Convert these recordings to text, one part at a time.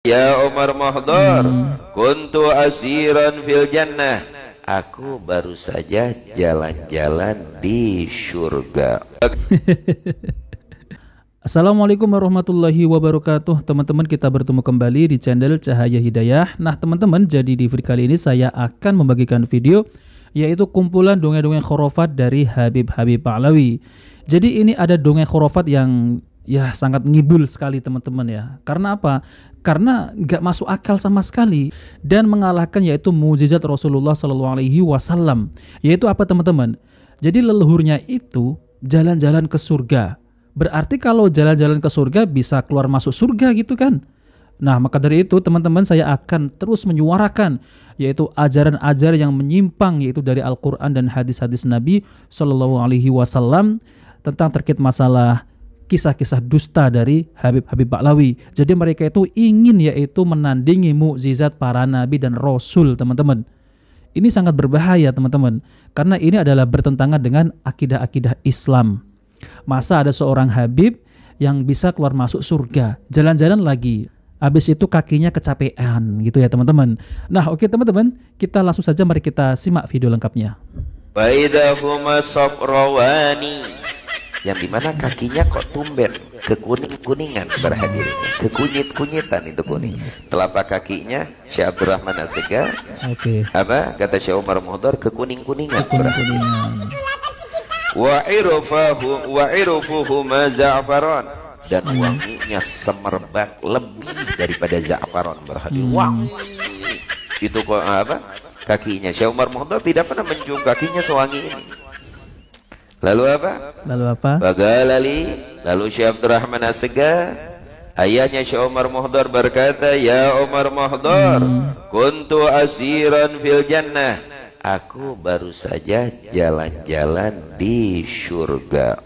Ya Umar Mahdar, kuntu asiran fil jannah. Aku baru saja jalan-jalan di surga. Assalamualaikum warahmatullahi wabarakatuh. Teman-teman, kita bertemu kembali di channel Cahaya Hidayah. Nah teman-teman, jadi di video kali ini saya akan membagikan video yaitu kumpulan dongeng-dongeng khurafat dari Habib Pahlawi. Jadi ini ada dongeng khurafat yang ya sangat ngibul sekali teman-teman ya. Karena apa? Karena nggak masuk akal sama sekali dan mengalahkan yaitu mukjizat Rasulullah SAW. Yaitu apa teman-teman? Jadi leluhurnya itu jalan-jalan ke surga. Berarti kalau jalan-jalan ke surga bisa keluar masuk surga gitu kan? Nah maka dari itu teman-teman, saya akan terus menyuarakan yaitu ajaran-ajaran yang menyimpang yaitu dari Al-Quran dan hadis-hadis Nabi SAW tentang terkait masalah kisah-kisah dusta dari Habib Pahlawi. Jadi mereka itu ingin yaitu menandingi mukjizat para nabi dan rasul teman-teman. Ini sangat berbahaya teman-teman, karena ini adalah bertentangan dengan akidah-akidah Islam. Masa ada seorang Habib yang bisa keluar masuk surga, jalan-jalan lagi, habis itu kakinya kecapean gitu ya teman-teman. Nah oke teman-teman, kita langsung saja mari kita simak video lengkapnya. Baidahuma sabrawani, yang dimana kakinya kok tumben kekuning-kuningan berhadir, kekunyit-kunyitan itu kuning. Telapak kakinya Syekh Abdurrahman As-Segar, apa kata Syekh Umar Mahdar, kekuning-kuningan berhadir. Wa irufuhuma za'faron, dan wanginya semerbak lebih daripada za'faron berhadir. Wangi itu kok apa? Kakinya Syekh Umar Mahdar tidak pernah mencium kakinya sewangi ini. Lalu apa? Lalu Syekh Abdurrahman As-Segar, ayahnya Syekh Umar Mahdar berkata, Ya Umar Mahdar, kuntu asiran fil jannah. Aku baru saja jalan-jalan di surga.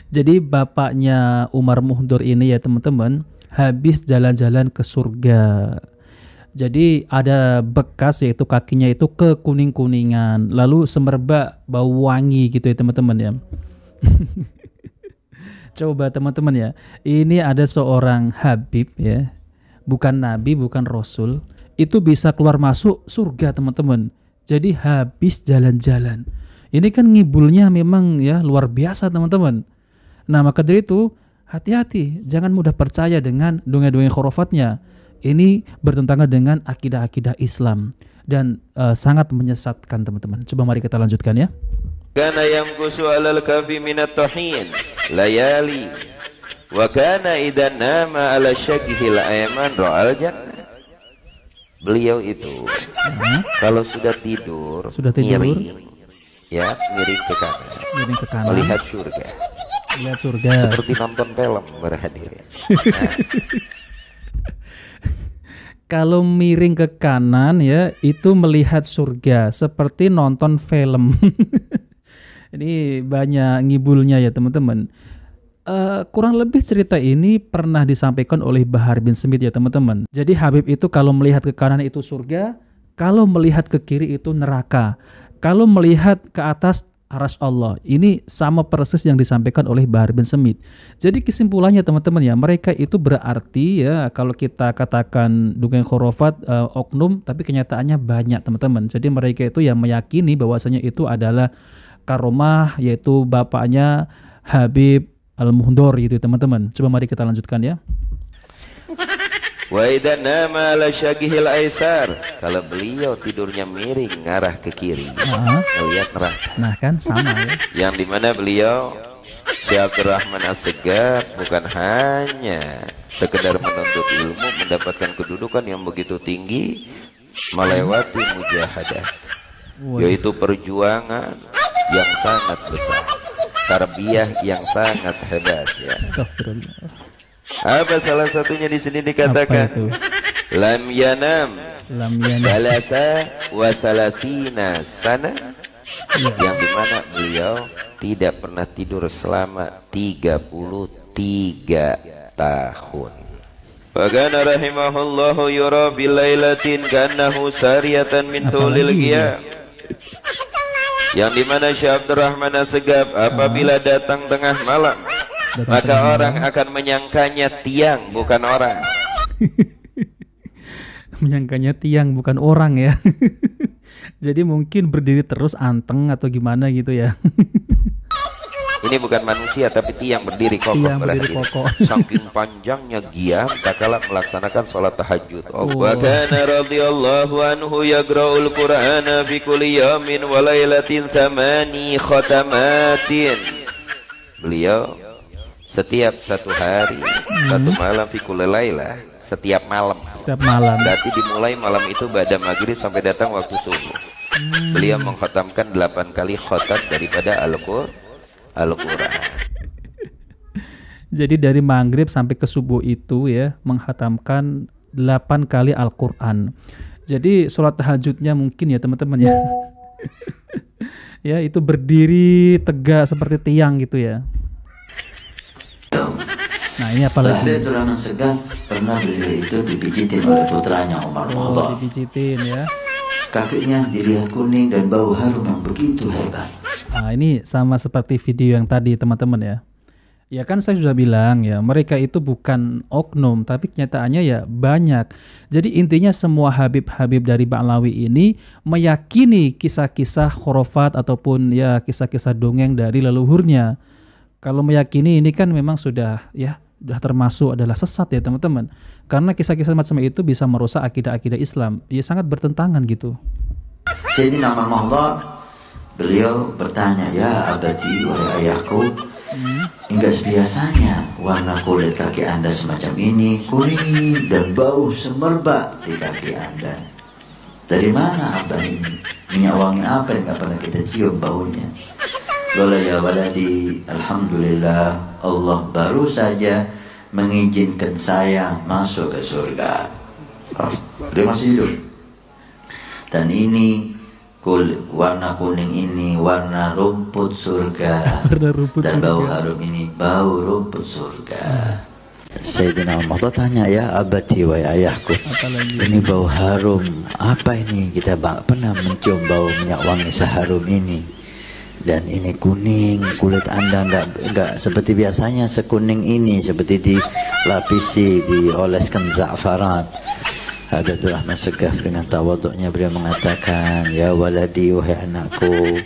Jadi bapaknya Umar Mahdar ini ya teman-teman, habis jalan-jalan ke surga. Jadi ada bekas yaitu kakinya itu kekuning-kuningan, lalu semerbak bau wangi gitu ya teman-teman ya. Coba teman-teman ya, ini ada seorang Habib ya, bukan Nabi, bukan Rasul, itu bisa keluar masuk surga teman-teman. Jadi habis jalan-jalan. Ini kan ngibulnya memang ya luar biasa teman-teman. Nah maka dari itu hati-hati, jangan mudah percaya dengan dongeng-dongeng khurafatnya. Ini bertentangan dengan akidah-akidah Islam dan sangat menyesatkan teman-teman. Coba mari kita lanjutkan ya. Kana yamkusu alal kafi minat tahin layali wa kana idan nama ala syakihil ayman ra'al jannah. Beliau itu kalau sudah tidur miring, ya miring ke kanan, melihat surga. Melihat surga seperti nonton film berhadir. Kalau miring ke kanan ya itu melihat surga seperti nonton film. Ini banyak ngibulnya ya teman-teman. Kurang lebih cerita ini pernah disampaikan oleh Bahar bin Smith ya teman-teman. Jadi Habib itu kalau melihat ke kanan itu surga, kalau melihat ke kiri itu neraka, kalau melihat ke atas arsy Allah. Ini sama persis yang disampaikan oleh Bahar bin Smith. Jadi kesimpulannya teman-teman ya, mereka itu berarti ya kalau kita katakan dongeng khurafat oknum, tapi kenyataannya banyak teman-teman. Jadi mereka itu yang meyakini bahwasanya itu adalah karomah yaitu bapaknya Habib Al-Mahdar gitu teman-teman. Coba mari kita lanjutkan ya. Wa idza nama ala syagihil aisar, kalau beliau tidurnya miring ngarah ke kiri, melihat neraka. Nah kan sama ya. Yang dimana beliau Syekh Abdurrahman As-Segar bukan hanya sekedar menuntut ilmu, mendapatkan kedudukan yang begitu tinggi, melewati mujahadah, yaitu perjuangan yang sangat besar, tarbiyah yang sangat hebat ya. Apa salah satunya di sini dikatakan lam yanam balata wa thalathina sana, yang dimana beliau tidak pernah tidur selama 33 tahun. Bagana rahimahullahu yura bilailatin kannahu sariyatan min tulil qiyam, yang dimana Syekh Abdurrahman As-Segar apabila datang tengah malam maka orang akan menyangkanya tiang bukan orang. Menyangkanya tiang bukan orang ya. Jadi mungkin berdiri terus anteng atau gimana gitu ya. Ini bukan manusia tapi tiang berdiri kokoh. Tiang berdiri kokoh. Saking panjangnya giam tak kalah melaksanakan sholat tahajud. Wa kana radhiyallahu anhu yaqra'ul Qur'ana fi kulli yawmin wa lailatin 8 khatamatin. Beliau setiap satu hari, satu malam fi kulli lailah, setiap malam. Setiap malam. Berarti dimulai malam itu ba'da maghrib sampai datang waktu subuh. Beliau mengkhatamkan 8 kali khatam daripada Al-Quran. Jadi dari maghrib sampai ke subuh itu ya menghatamkan 8 kali Al-Quran. Jadi sholat tahajudnya mungkin ya teman-teman ya. Ya itu berdiri tegak seperti tiang gitu ya. Nah ini apa lagi? Sahabat Abdurrahman Segaf pernah beliau itu dipijitin oleh putranya Umar Muhammad. Dipijitin ya. Kakinya dilihat kuning dan bau harum yang begitu hebat. Nah ini sama seperti video yang tadi teman-teman ya. Ya kan saya sudah bilang ya mereka itu bukan oknum tapi kenyataannya ya banyak. Jadi intinya semua Habib-Habib dari Ba'lawi ini meyakini kisah-kisah khurafat ataupun ya kisah-kisah dongeng dari leluhurnya. Kalau meyakini ini kan memang sudah termasuk adalah sesat ya teman-teman. Karena kisah-kisah macam itu bisa merusak akidah-akidah Islam. Ya sangat bertentangan gitu. Jadi nama Muhammad beliau bertanya, ya abadi, wahai ayahku, enggak sebiasanya warna kulit kaki anda semacam ini, kuning dan bau semerbak di kaki anda. Dari mana abah ini? Minyak wangi apa yang gak pernah kita cium baunya? Qala ya waladi, alhamdulillah Allah baru saja mengizinkan saya masuk ke surga. Dia masih hidup. Dan ini warna kuning ini warna rumput surga. Dan bau harum ini bau rumput surga. Sayyidina Umar tanya, ya abati wa ayahku, ini bau harum apa ini? Kita pernah mencium bau minyak wangi seharum ini. Dan ini kuning, kulit anda enggak seperti biasanya sekuning ini, seperti dilapisi, dioleskan za'faran. Habib Abdurrahman Segaf dengan tawaduknya beliau mengatakan, ya waladi, wahai anakku,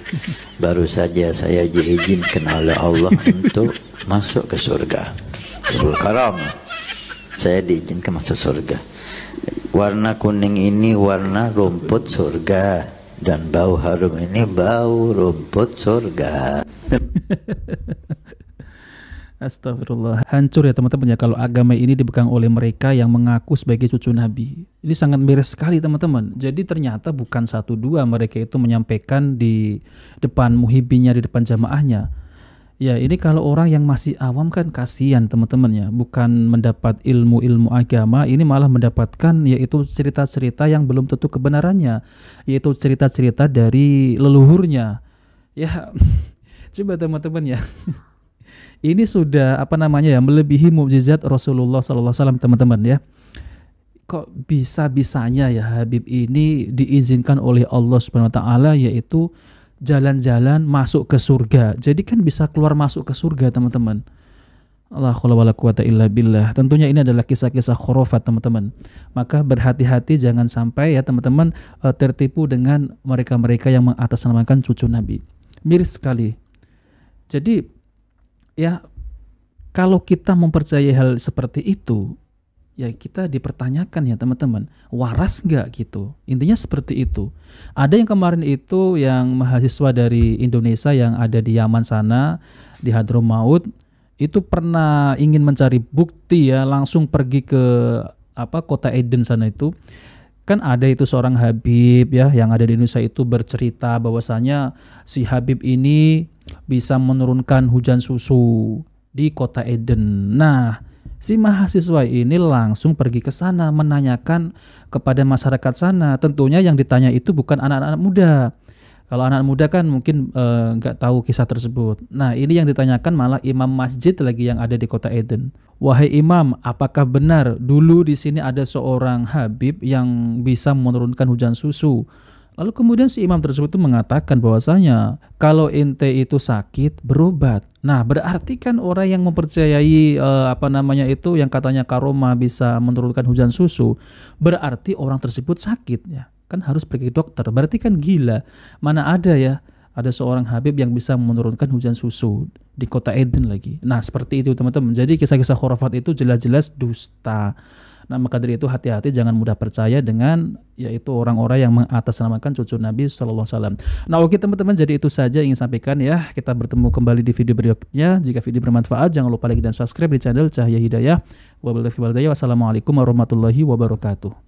baru saja saya diizinkan oleh Allah untuk masuk ke surga. Karam, saya diizinkan masuk surga. Warna kuning ini warna rumput surga. Dan bau harum ini bau rumput surga. Astagfirullah. Hancur ya teman-teman ya kalau agama ini dipegang oleh mereka yang mengaku sebagai cucu Nabi. Ini sangat miris sekali teman-teman. Jadi ternyata bukan 1-2 mereka itu menyampaikan di depan muhibbinya, di depan jamaahnya. Ya ini kalau orang yang masih awam kan kasihan teman-teman ya. Bukan mendapat ilmu-ilmu agama, ini malah mendapatkan yaitu cerita-cerita yang belum tentu kebenarannya. Yaitu cerita-cerita dari leluhurnya. Ya coba teman-teman ya. Ini sudah melebihi mukjizat Rasulullah SAW teman-teman ya. Kok bisa-bisanya ya Habib ini diizinkan oleh Allah Subhanahu wa taala yaitu jalan-jalan masuk ke surga. Jadi kan bisa keluar masuk ke surga teman-teman. La haula wala quwata illa billah. Tentunya ini adalah kisah-kisah khurafat teman-teman. Maka berhati-hati jangan sampai ya teman-teman tertipu dengan mereka-mereka yang mengatasnamakan cucu Nabi. Miris sekali. Jadi ya kalau kita mempercayai hal seperti itu, ya kita dipertanyakan ya teman-teman, waras nggak gitu? Intinya seperti itu. Ada yang kemarin itu yang mahasiswa dari Indonesia yang ada di Yaman sana, di Hadramaut, itu pernah ingin mencari bukti ya, langsung pergi ke kota Eden sana itu. Kan ada itu seorang Habib ya yang ada di Indonesia itu bercerita bahwasanya si Habib ini bisa menurunkan hujan susu di kota Eden. Nah, si mahasiswa ini langsung pergi ke sana menanyakan kepada masyarakat sana. Tentunya yang ditanya itu bukan anak-anak muda. Kalau anak muda kan mungkin nggak tahu kisah tersebut. Nah ini yang ditanyakan malah imam masjid lagi yang ada di kota Eden. Wahai imam, apakah benar dulu di sini ada seorang Habib yang bisa menurunkan hujan susu? Lalu kemudian si imam tersebut itu mengatakan bahwasanya kalau ente itu sakit berobat. Nah, berarti kan orang yang mempercayai yang katanya karomah bisa menurunkan hujan susu, berarti orang tersebut sakit ya. Kan harus pergi ke dokter. Berarti kan gila. Mana ada ya ada seorang Habib yang bisa menurunkan hujan susu di kota Eden lagi. Nah, seperti itu teman-teman. Jadi kisah-kisah khurafat itu jelas-jelas dusta. Nah, maka dari itu hati-hati, jangan mudah percaya dengan yaitu orang-orang yang mengatasnamakan cucu Nabi SAW. Nah, oke teman-teman, jadi itu saja yang ingin sampaikan ya. Kita bertemu kembali di video berikutnya. Jika video bermanfaat, jangan lupa like dan subscribe di channel Cahaya Hidayah. Wassalamualaikum warahmatullahi wabarakatuh.